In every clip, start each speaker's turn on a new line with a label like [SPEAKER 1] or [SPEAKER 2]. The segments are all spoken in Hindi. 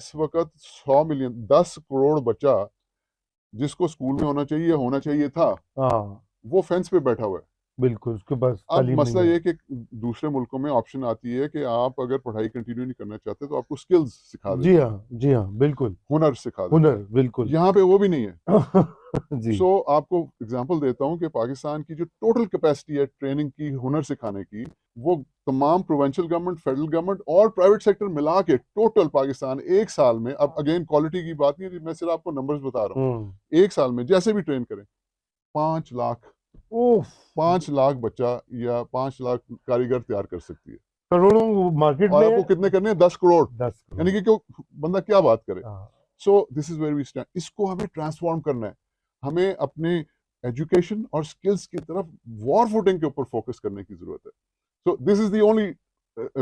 [SPEAKER 1] इस वक्त 100 मिलियन 10 करोड़ बच्चा जिसको स्कूल में होना चाहिए था,
[SPEAKER 2] हाँ
[SPEAKER 1] वो फेंस पे बैठा हुआ है।
[SPEAKER 2] बिल्कुल, उसके पास
[SPEAKER 1] अब
[SPEAKER 2] तालीम नहीं
[SPEAKER 1] मसला
[SPEAKER 2] है।
[SPEAKER 1] ये है कि दूसरे मुल्कों में ऑप्शन आती है कि आप अगर पढ़ाई कंटिन्यू नहीं करना चाहते तो आपको स्किल्स सिखा
[SPEAKER 2] जी
[SPEAKER 1] देते हैं,
[SPEAKER 2] हाँ, जी हाँ, बिल्कुल।
[SPEAKER 1] हुनर सिखा देते
[SPEAKER 2] हुनर,
[SPEAKER 1] हैं।
[SPEAKER 2] बिल्कुल।
[SPEAKER 1] यहाँ पे वो भी नहीं है।
[SPEAKER 2] जी।
[SPEAKER 1] सो आपको एग्जांपल देता हूँ कि पाकिस्तान की जो टोटल कैपेसिटी है ट्रेनिंग की, हुनर सिखाने की, वो तमाम प्रोविंशियल गवर्नमेंट, फेडरल गवर्नमेंट और प्राइवेट सेक्टर मिला के टोटल पाकिस्तान एक साल में, अब अगेन क्वालिटी की बात नहीं है, मैं सिर्फ आपको नंबर्स बता रहा
[SPEAKER 2] हम्म।
[SPEAKER 1] हूँ, एक साल में जैसे भी ट्रेन करें 5 लाख
[SPEAKER 2] ओफ।
[SPEAKER 1] 5 लाख बच्चा या 5 लाख कारीगर तैयार कर सकती है।
[SPEAKER 2] करोड़ों मार्केट
[SPEAKER 1] और
[SPEAKER 2] में
[SPEAKER 1] आपको
[SPEAKER 2] है।
[SPEAKER 1] कितने करने हैं? 10 करोड़।
[SPEAKER 2] 10 करोड़।
[SPEAKER 1] यानी कि क्यों बंदा क्या बात करे।
[SPEAKER 2] हाँ।
[SPEAKER 1] So this is where we stand. इसको हमें ट्रांसफॉर्म करना है। हमें अपने एजुकेशन और स्किल्स की तरफ वॉर फुटिंग के ऊपर फोकस करने की जरूरत है। So this is the only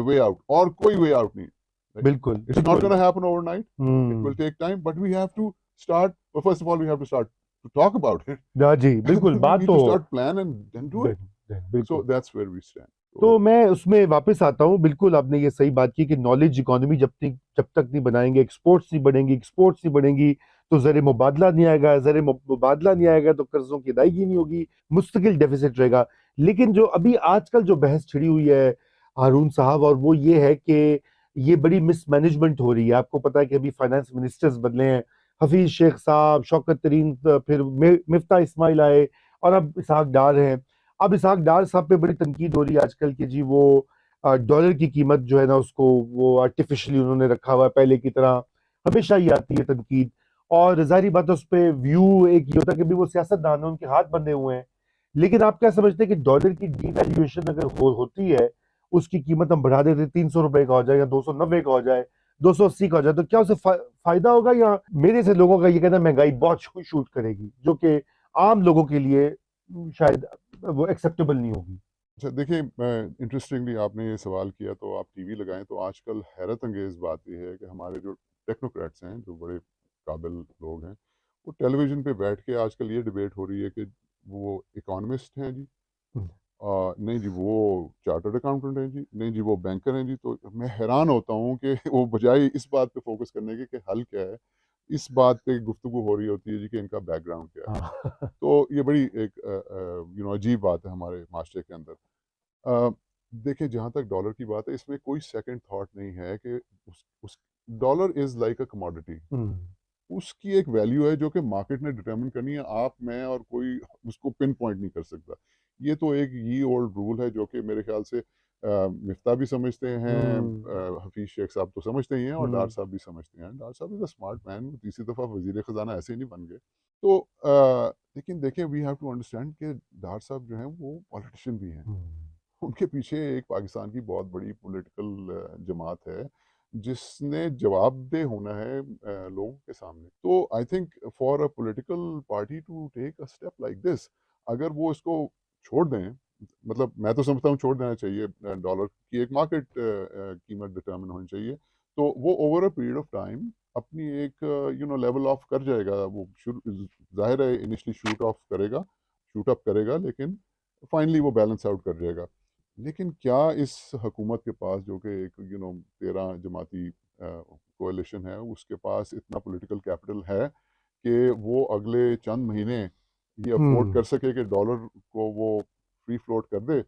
[SPEAKER 1] way out, और कोई वे आउट नहीं।
[SPEAKER 2] बिल्कुल,
[SPEAKER 1] इट्स नॉट
[SPEAKER 2] बिल्कुल।
[SPEAKER 1] Gonna happen overnight, it
[SPEAKER 2] hmm.
[SPEAKER 1] Will take time, but we have to start. First of all we have to start to talk about it,
[SPEAKER 2] जी बिल्कुल,
[SPEAKER 1] then we
[SPEAKER 2] बात
[SPEAKER 1] need
[SPEAKER 2] तो
[SPEAKER 1] to start plan and do it. So
[SPEAKER 2] बिल्कुल।
[SPEAKER 1] that's where we stand. So
[SPEAKER 2] तो मैं उसमें वापस आता हूँ। बिल्कुल आपने ये सही बात की कि नॉलेज इकोनॉमी जब तक नहीं बनाएंगे, एक्सपोर्ट्स नहीं बढ़ेंगी, एक्सपोर्ट्स नहीं बढ़ेंगी, तो ज़र मुबादला नहीं आएगा, ज़र मुबादला नहीं आएगा तो कर्जों की अदायगी नहीं होगी, मुस्तकिल डेफिसिट रहेगा। लेकिन जो अभी आजकल जो बहस छिड़ी हुई है हारून साहब, और वो ये है कि ये बड़ी मिसमैनेजमेंट हो रही है। आपको पता है कि अभी फाइनेंस मिनिस्टर्स बदले हैं, हफीज शेख साहब, शौकत तरीन, फिर मिफ्ता इस्माइल आए, और अब इसहाक डार हैं। अब इसहाक डार साहब पे बड़ी तनकीद हो रही है आजकल की जी। वो डॉलर की कीमत जो है ना, उसको वो आर्टिफिशियली उन्होंने रखा हुआ है पहले की तरह। हमेशा ही आती है तनकीद, और जाहिर बात है उस पर व्यू एक ये होता है कि भी वो सियासतदान है, उनके हाथ बंधे हुए हैं। लेकिन आप क्या समझते हैं कि डॉलर की डीवैल्यूएशन अगर होती है, उसकी कीमत हम बढ़ा देते, 300 रुपए का हो जाए या 290 का हो जाए, 280 का हो जाए, तो क्या उसे फायदा होगा? या मेरे से लोगों का ये कहना है महंगाई बहुत शूट करेगी, जो कि आम लोगों के लिए शायद वो एक्सेप्टेबल नहीं होगी।
[SPEAKER 1] अच्छा देखिए, इंटरेस्टिंगली आपने ये सवाल किया, तो आप टीवी लगाएं तो आजकल हैरत अंगेज़ बात ये है कि हमारे जो टेक्नोक्रेट्स हैं, जो बड़े काबिल लोग हैं, वो टेलीविज़न पे बैठ के आजकल ये डिबेट हो रही है कि वो इकोनॉमिस्ट हैं जी, नहीं जी वो चार्टर्ड अकाउंटेंट हैं जी, नहीं जी वो बैंकर हैं जी। तो मैं हैरान होता हूँ कि वो बजाय इस बात पे फोकस करने के कि हल क्या है, इस बात पे गुफ्तगू हो रही होती है जी कि इनका बैकग्राउंड क्या है।
[SPEAKER 2] हाँ।
[SPEAKER 1] तो ये बड़ी एक अजीब बात है हमारे माशरे के अंदर। अ, देखिए जहाँ तक डॉलर की बात है, इसमें कोई सेकंड थॉट नहीं है कि उस dollar is like a commodity.
[SPEAKER 2] Hmm.
[SPEAKER 1] उसकी एक वैल्यू है जो कि मार्केट ने डिटरमिन करनी है, आप मैं और कोई उसको पिन पॉइंट नहीं कर सकता। ये तो एक ये ओल्ड रूल है जो कि मेरे ख्याल से मिफ्ता भी समझते हैं,
[SPEAKER 2] हम्म।
[SPEAKER 1] हफीज शेख साहब तो समझते ही हैं, और डार
[SPEAKER 2] हम्म।
[SPEAKER 1] साहब भी समझते हैं। डार साहब इज़ अ स्मार्ट मैन, वो तीसरी दफ़ा वजीर ख़जाना ऐसे ही नहीं बन गए। तो लेकिन देखिए वी हैव टू अंडरस्टैंड कि डार साहब जो हैं वो पॉलिटिशियन भी हैं।
[SPEAKER 2] हम्म।
[SPEAKER 1] उनके पीछे एक पाकिस्तान की बहुत बड़ी पॉलिटिकल जमात है जिसने जवाबदेह होना है लोगों के सामने। तो I think for a political party to take a step like this, अगर वो इसको छोड़ दें, मतलब मैं तो समझता हूँ छोड़ देना चाहिए, डॉलर की एक मार्केट कीमत डिटर्मिन होनी चाहिए, तो वो over a period of time अपनी एक लेवल ऑफ कर जाएगा। वो शुरू जाहिर है इनिशली शूट अप करेगा, लेकिन फाइनली वो बैलेंस आउट कर जाएगा। लेकिन क्या इस हुकूमत के पास, जो कि एक 13 जमाती कोalition है, उसके पास इतना पॉलिटिकल कैपिटल है कि वो अगले चंद महीने ये अफोर्ड
[SPEAKER 2] हम्म।
[SPEAKER 1] कर सके कि डॉलर को वो फ्री फ्लोट कर दे,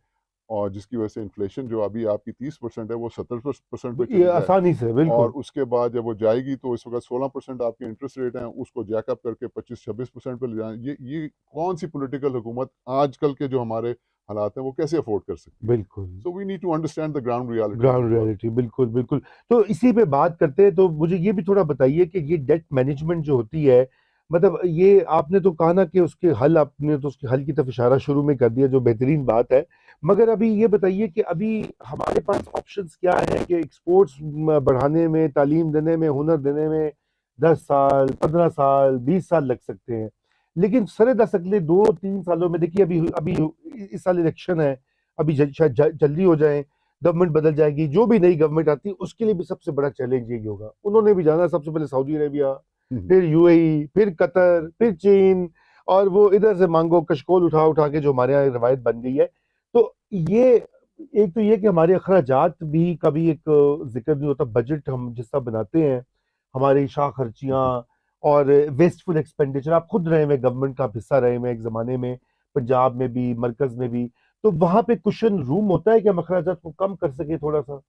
[SPEAKER 1] और जिसकी वजह से इन्फ्लेशन जो अभी आपकी 30% है वो 70% पे
[SPEAKER 2] ये
[SPEAKER 1] चली जाए,
[SPEAKER 2] आसानी से,
[SPEAKER 1] और
[SPEAKER 2] बिल्कुल।
[SPEAKER 1] उसके बाद जब वो जाएगी तो इस वक्त 16% आपके इंटरेस्ट रेट हैं, उसको जैकअप करके 25-26% पे ले जाएं। ये कौन सी पॉलिटिकल हुकूमत आजकल के जो हमारे हालात हैं वो कैसे अफोर्ड कर सकती है।
[SPEAKER 2] बिल्कुल।
[SPEAKER 1] So we need to understand the ground realities
[SPEAKER 2] ground
[SPEAKER 1] as well.
[SPEAKER 2] Reality, बिल्कुल बिल्कुल। तो इसी पे बात करते हैं, तो मुझे ये भी थोड़ा बताइए कि ये डेट मैनेजमेंट जो होती है, मतलब ये आपने तो कहा ना कि उसके हल, आपने तो उसके हल की तरफ इशारा शुरू में कर दिया, जो बेहतरीन बात है। मगर अभी ये बताइए कि अभी हमारे पास ऑप्शंस क्या है कि एक्सपोर्ट्स बढ़ाने में, तालीम देने में, हुनर देने में 10 साल, 15 साल, 20 साल लग सकते हैं। लेकिन सरे दस अगले 2-3 सालों में देखिए, अभी अभी इस साल इलेक्शन है, अभी शायद जल्दी हो जाए, गवर्नमेंट बदल जाएगी, जो भी नई गवर्नमेंट आती है उसके लिए भी सबसे बड़ा चैलेंज यही होगा। उन्होंने भी जाना सबसे पहले सऊदी अरेबिया, फिर यूएई, फिर कतर, फिर चीन, और वो इधर से मांगो कशकोल उठा उठा के जो हमारे यहाँ रवायत बन गई है। तो ये एक तो ये कि हमारे अखराजात भी कभी एक जिक्र नहीं होता, बजट हम जिस तरह बनाते हैं हमारी शाह खर्चियाँ और वेस्टफुल एक्सपेंडिचर, आप खुद रहे हुए गवर्नमेंट का आप हिस्सा रहे हुए एक ज़माने में, पंजाब में भी, मरकज़ में भी, तो वहाँ पे कुशन रूम होता है कि हम अखराजात को कम कर सकें थोड़ा-सा?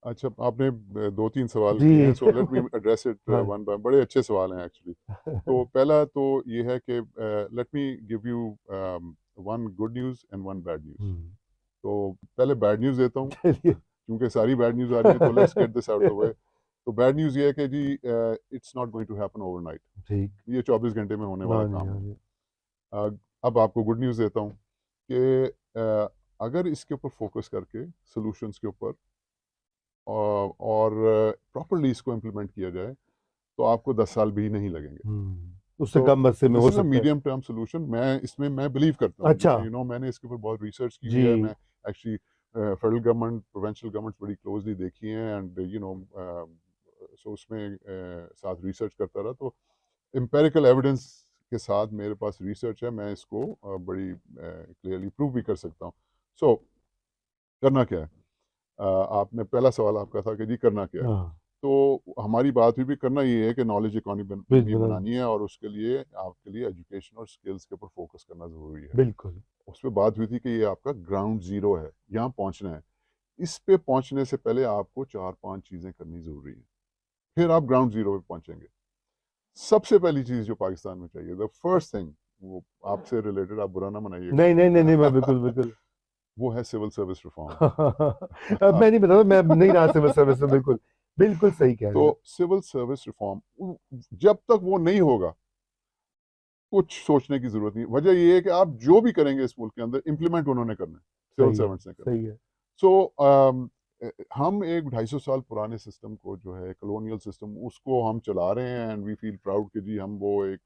[SPEAKER 1] अच्छा, आपने 2-3 सवाल
[SPEAKER 2] जी।
[SPEAKER 1] किए हैं, so let me address it
[SPEAKER 2] हाँ।
[SPEAKER 1] वन बाय, बड़े अच्छे सवाल हैं एक्चुअली। तो पहला तो ये है कि let me give you one good news and one bad news.
[SPEAKER 2] हुँ।
[SPEAKER 1] तो पहले बैड न्यूज़ देता हूँ,
[SPEAKER 2] चलिए।
[SPEAKER 1] क्योंकि सारी बैड न्यूज़ आ रही है, तो let's get this out the way. तो बैड न्यूज़ ये है कि जी it's not going to happen overnight.
[SPEAKER 2] ठीक।
[SPEAKER 1] ये 24 घंटे में होने वाला
[SPEAKER 2] हाँ जी,
[SPEAKER 1] काम
[SPEAKER 2] हाँ
[SPEAKER 1] नहीं
[SPEAKER 2] जी।
[SPEAKER 1] है। अब आपको गुड न्यूज़ देता हूँ कि अगर इसके ऊपर फ़ोकस करके सॉल्यूशंस के ऊपर और प्रॉपर्ली इसको इम्प्लीमेंट किया जाए, तो आपको 10 साल भी नहीं लगेंगे।
[SPEAKER 2] उससे
[SPEAKER 1] तो
[SPEAKER 2] कम अरसे में
[SPEAKER 1] दिस
[SPEAKER 2] हो
[SPEAKER 1] इज़ अ
[SPEAKER 2] सकता है।
[SPEAKER 1] मीडियम टर्म सॉल्यूशन, मैं इसमें मैं बिलीव करता हूँ,
[SPEAKER 2] अच्छा।
[SPEAKER 1] मैंने इसके ऊपर बहुत रिसर्च की हुई है।
[SPEAKER 2] जी।
[SPEAKER 1] मैं actually federal government, provincial governments बड़ी क्लोजली देखी हैं, एंड सो उसमें साथ रिसर्च करता रहा, तो एम्पिरिकल एविडेंस के साथ मेरे पास रिसर्च है, मैं इसको बड़ी क्लियरली प्रूव भी कर सकता हूँ। सो करना क्या है? आपने पहला सवाल आपका था कि जी करना क्या है?
[SPEAKER 2] हाँ,
[SPEAKER 1] तो हमारी बात हुई भी, करना ये है कि नॉलेज इकॉनमी
[SPEAKER 2] बिल्कुल,
[SPEAKER 1] बनानी है, और उसके लिए आपके लिए एजुकेशन और स्किल्स के ऊपर फोकस करना ज़रूरी है।
[SPEAKER 2] बिल्कुल।
[SPEAKER 1] उस पे बात हुई थी कि ये आपका ग्राउंड ज़ीरो है, यहाँ पहुँचना है। इस पे पहुँचने से पहले आपको 4-5 चीज़ें करनी ज़रूरी हैं, फिर आप ग्राउंड ज़ीरो पे पहुँचेंगे। सबसे पहली चीज़ जो पाकिस्तान में चाहिए, द फर्स्ट थिंग, वो आपसे रिलेटेड, आप बुरा ना मनाइएगा।
[SPEAKER 2] नहीं, नहीं, नहीं, नहीं, मैं बिल्कुल, बिल्कुल।
[SPEAKER 1] वो है सिविल सर्विस रिफॉर्म।
[SPEAKER 2] अब मैं नहीं बता रहा, मैं नहीं रहा सिविल सर्विस में, बिल्कुल, बिल्कुल सही कह रहे हैं
[SPEAKER 1] तो
[SPEAKER 2] आप।
[SPEAKER 1] सिविल सर्विस रिफॉर्म, जब तक वो नहीं होगा, कुछ सोचने की ज़रूरत नहीं है। वजह ये है कि आप जो भी करेंगे इस मुल्क के अंदर, इम्प्लीमेंट उन्होंने करना है, सिविल
[SPEAKER 2] सही है,
[SPEAKER 1] सर्वेंट्स ने करना है।
[SPEAKER 2] सही है।
[SPEAKER 1] सो हम एक 250 साल पुराने सिस्टम को, जो है कॉलोनियल सिस्टम, उसको हम चला रहे हैं, एंड वी फील प्राउड कि जी हम वो एक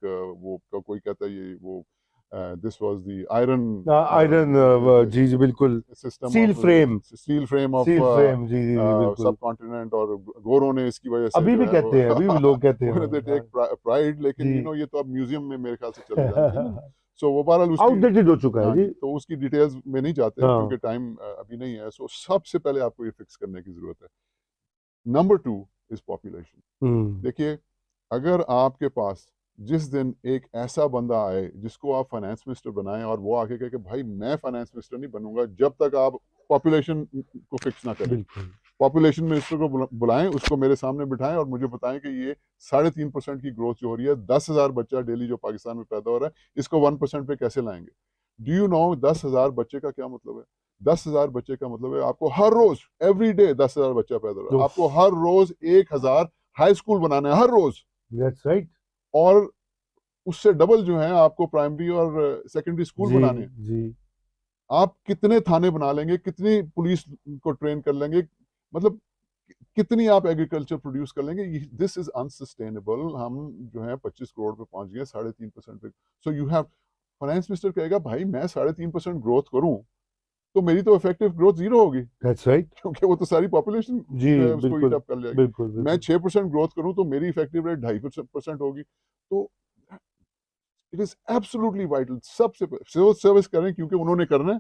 [SPEAKER 1] कोई कहता है ये वो this was the iron
[SPEAKER 2] iron जी, जी, बिल्कुल।
[SPEAKER 1] System
[SPEAKER 2] steel
[SPEAKER 1] of
[SPEAKER 2] frame,
[SPEAKER 1] steel frame of
[SPEAKER 2] steel frame, जी, जी, जी,
[SPEAKER 1] सब
[SPEAKER 2] बिल्कुल।
[SPEAKER 1] कॉन्टिनेंट, और गोरों ने इसकी वजह से
[SPEAKER 2] अभी
[SPEAKER 1] जो
[SPEAKER 2] भी
[SPEAKER 1] है
[SPEAKER 2] कहते हैं, अभी भी लोग कहते हैं,
[SPEAKER 1] वो दे
[SPEAKER 2] हाँ,
[SPEAKER 1] टेक प्राइड, लेकिन
[SPEAKER 2] जी।
[SPEAKER 1] ये तो अब म्यूजियम में मेरे ख्याल से चले जाने चाहिए ना। सो वो बहरहाल उसकी,
[SPEAKER 2] आउटडेटेड हो चुका है
[SPEAKER 1] हाँ
[SPEAKER 2] जी।
[SPEAKER 1] जी, तो उसकी डिटेल्स में नहीं जाते
[SPEAKER 2] हाँ।
[SPEAKER 1] क्योंकि टाइम अभी नहीं है। सो सबसे पहले आपको ये फिक्स करने की ज़रूरत है। Number 2 is population.
[SPEAKER 2] हुँ,
[SPEAKER 1] देखिए, अगर आपके पास जिस दिन एक ऐसा बंदा आए जिसको आप फाइनेंस मिनिस्टर बनाएं, और वो आके कहे कि भाई मैं फाइनेंस मिनिस्टर नहीं बनूंगा जब तक आप पॉपुलेशन को फिक्स ना करें।
[SPEAKER 2] बिल्कुल।
[SPEAKER 1] पॉपुलेशन मिनिस्टर को बुलाएं, उसको मेरे सामने बिठाएं और मुझे बताएं कि ये 3.5% की ग्रोथ जो हो रही है, 10,000 बच्चा डेली जो पाकिस्तान में पैदा हो रहा है, इसको 1% पे कैसे लाएंगे? डू यू नो 10,000 बच्चे का क्या मतलब है? 10,000 बच्चे का मतलब है आपको हर रोज, एवरी डे 10,000 बच्चा पैदा हो रहा है,
[SPEAKER 2] उफ़!
[SPEAKER 1] आपको हर रोज 1,000 हाई स्कूल बनाना है, हर रोज।
[SPEAKER 2] That's right.
[SPEAKER 1] और उससे डबल जो है आपको प्राइमरी और सेकेंडरी स्कूल
[SPEAKER 2] जी,
[SPEAKER 1] बनाने हैं।
[SPEAKER 2] जी।
[SPEAKER 1] आप कितने थाने बना लेंगे, कितनी पुलिस को ट्रेन कर लेंगे, मतलब कितनी आप एग्रीकल्चर प्रोड्यूस कर लेंगे? This is unsustainable. हम जो है 25 करोड़ पे पहुंच गए, 3.5% पे। So you have, finance minister कहेगा भाई मैं 3.5% ग्रोथ करूं, तो मेरी तो इफेक्टिव ग्रोथ जीरो होगी,
[SPEAKER 2] दैट्स राइट।
[SPEAKER 1] क्योंकि वो तो सारी पॉपुलेशन
[SPEAKER 2] जी,
[SPEAKER 1] जो है उसको ईट
[SPEAKER 2] बिल्कुल,
[SPEAKER 1] अप कर जाएगी।
[SPEAKER 2] बिल्कुल,
[SPEAKER 1] मैं
[SPEAKER 2] बिल्कुल।
[SPEAKER 1] 6% ग्रोथ करूं तो मेरी इफेक्टिव रेट 2.5% होगी। तो इट इज एब्सोल्युटली वाइटल, सबसे सिविल सर्विस करें क्योंकि उन्होंने करना है,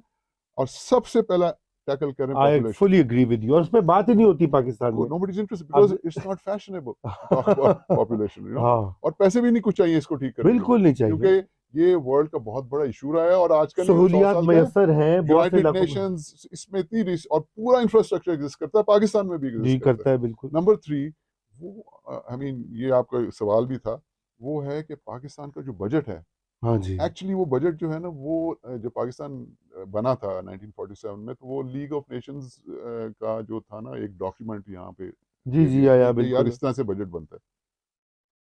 [SPEAKER 1] और सबसे पहला टैकल करें
[SPEAKER 2] आई
[SPEAKER 1] population.
[SPEAKER 2] Fully agree with you, और उसमें बात ही नहीं होती पाकिस्तान में।
[SPEAKER 1] Nobody's interested because
[SPEAKER 2] अब
[SPEAKER 1] it's not fashionable to talk about population.
[SPEAKER 2] हाँ,
[SPEAKER 1] और पैसे भी नहीं कुछ चाहिए इसको ठीक करने के लिए,
[SPEAKER 2] बिल्कुल नहीं चाहिए।
[SPEAKER 1] क्योंकि ये वर्ल्ड का बहुत बड़ा इशू रहा है, और आज का नहीं, 100
[SPEAKER 2] सहूलियात
[SPEAKER 1] साल का है।
[SPEAKER 2] मयस्सर हैं बहुत से
[SPEAKER 1] यूनाइटेड
[SPEAKER 2] इलाकों में।
[SPEAKER 1] नेशंस इसमें इतनी और पूरा इंफ्रास्ट्रक्चर एग्जिस्ट करता है, पाकिस्तान में भी
[SPEAKER 2] जी,
[SPEAKER 1] एग्जिस्ट करता
[SPEAKER 2] करता है बिल्कुल।
[SPEAKER 1] है। नंबर 3, वो आई मीन ये आपका सवाल भी था, वो है कि पाकिस्तान का जो बजट है,
[SPEAKER 2] हाँ जी।
[SPEAKER 1] एक्चुअली वो बजट जो है ना, वो जब पाकिस्तान बना था 1947 में, तो वो लीग ऑफ नेशंस का जो था ना, एक डॉक्यूमेंट यहाँ पे
[SPEAKER 2] जी,
[SPEAKER 1] दे
[SPEAKER 2] जी,
[SPEAKER 1] दिया
[SPEAKER 2] आया
[SPEAKER 1] कि यार
[SPEAKER 2] बिल्कुल।
[SPEAKER 1] इस तरह से बजट बनता है।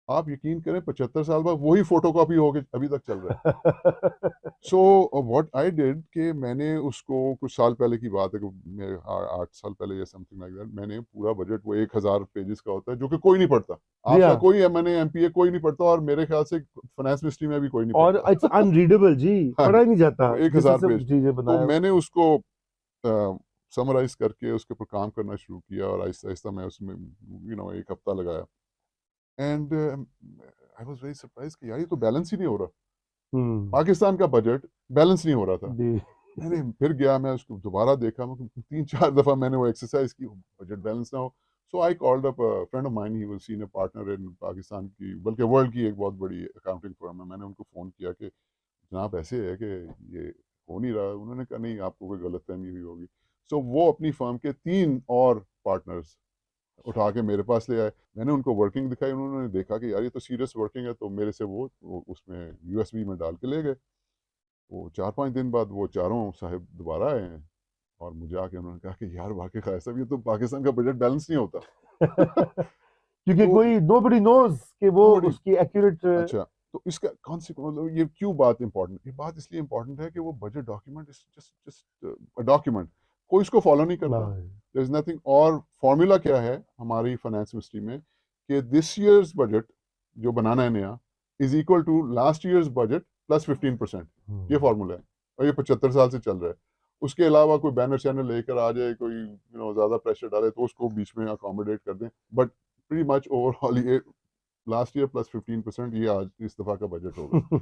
[SPEAKER 1] आप यकीन करें 75 साल बाद वही फोटोकॉपी होके अभी तक चल रहा है। सो व्हाट आई डिड कि मैंने उसको, कुछ साल पहले की बात है कि मेरे 8 साल पहले या समथिंग लाइक दैट, मैंने पूरा बजट, वो 1,000 पेजेस का होता है जो कि कोई नहीं पढ़ता,
[SPEAKER 2] जी
[SPEAKER 1] आपका
[SPEAKER 2] हाँ,
[SPEAKER 1] कोई एमएनए एमपीए कोई नहीं पढ़ता, और मेरे ख्याल से फाइनेंस मिनिस्ट्री में भी कोई नहीं
[SPEAKER 2] और इट्स
[SPEAKER 1] पढ़ता।
[SPEAKER 2] अनरीडेबल जी,
[SPEAKER 1] हाँ
[SPEAKER 2] पढ़ा
[SPEAKER 1] जी,
[SPEAKER 2] ही नहीं जाता,
[SPEAKER 1] वो एक
[SPEAKER 2] जिस
[SPEAKER 1] हजार
[SPEAKER 2] हिसाब
[SPEAKER 1] पेज
[SPEAKER 2] चीज़ें
[SPEAKER 1] तो
[SPEAKER 2] बनाया।
[SPEAKER 1] मैंने उसको समराइज करके उसके ऊपर काम करना शुरू किया, और आहिस्ता आहिस्ता मैं उसमें एक हफ्ता लगाया, and I was very surprise कि यार ये तो बैलेंस ही नहीं हो रहा।
[SPEAKER 2] हुँ,
[SPEAKER 1] पाकिस्तान का बजट बैलेंस नहीं हो रहा था।
[SPEAKER 2] जी।
[SPEAKER 1] मैंने फिर गया, मैं उसको दोबारा देखा, मैं 3-4 दफ़ा मैंने वो एक्सरसाइज की, बजट बैलेंस ना हो। So I called up friend of mine, he was senior partner in Pakistan की, बल्कि वर्ल्ड की एक बहुत बड़ी अकाउंटिंग फर्म है। मैंने उनको फ़ोन किया कि जनाब ऐसे है कि ये हो नहीं रहा। उन्होंने कहा नहीं, आपको कोई गलतफहमी हुई होगी। सो वो अपनी फर्म के 3 और पार्टनर्स उठा के मेरे पास ले आए। मैंने उनको वर्किंग दिखाई, उन्होंने देखा कि यार ये तो सीरियस वर्किंग है, तो मेरे से वो उसमें यूएसबी में डाल के ले गए। वो 4-5 दिन बाद वो चारों साहब दोबारा आए हैं और मुझे आके उन्होंने कहा कि यार वाकई खान साहब, ये तो पाकिस्तान का बजट बैलेंस नहीं होता।
[SPEAKER 2] क्योंकि
[SPEAKER 1] तो
[SPEAKER 2] कोई नोबडी नोज कि वो
[SPEAKER 1] नोबडी,
[SPEAKER 2] उसकी एक्यूरेट।
[SPEAKER 1] अच्छा, तो इसका कॉन्सिक्वेंस, मतलब ये क्यों बात इंपॉर्टेंट, ये बात इसलिए इंपॉर्टेंट है कि वो budget document is just just a document, कोई इसको फॉलो नहीं करता। There is nothing. और फॉर्मूला क्या है हमारी फाइनेंस मिनिस्ट्री में कि दिस ईयर्स बजट जो बनाना है नया is equal to last year's budget plus 15%। ये फॉर्मूला है और ये 75 साल से चल रहा है। उसके अलावा कोई बैनर शैनर लेकर आ जाए, कोई ज़्यादा प्रेशर डाले तो उसको बीच में अकोमोडेट कर दें, बट प्रीटी मच ओवरऑल ये लास्ट ईयर प्लस 15%, ये आज इस दफ़ा का बजट होगा।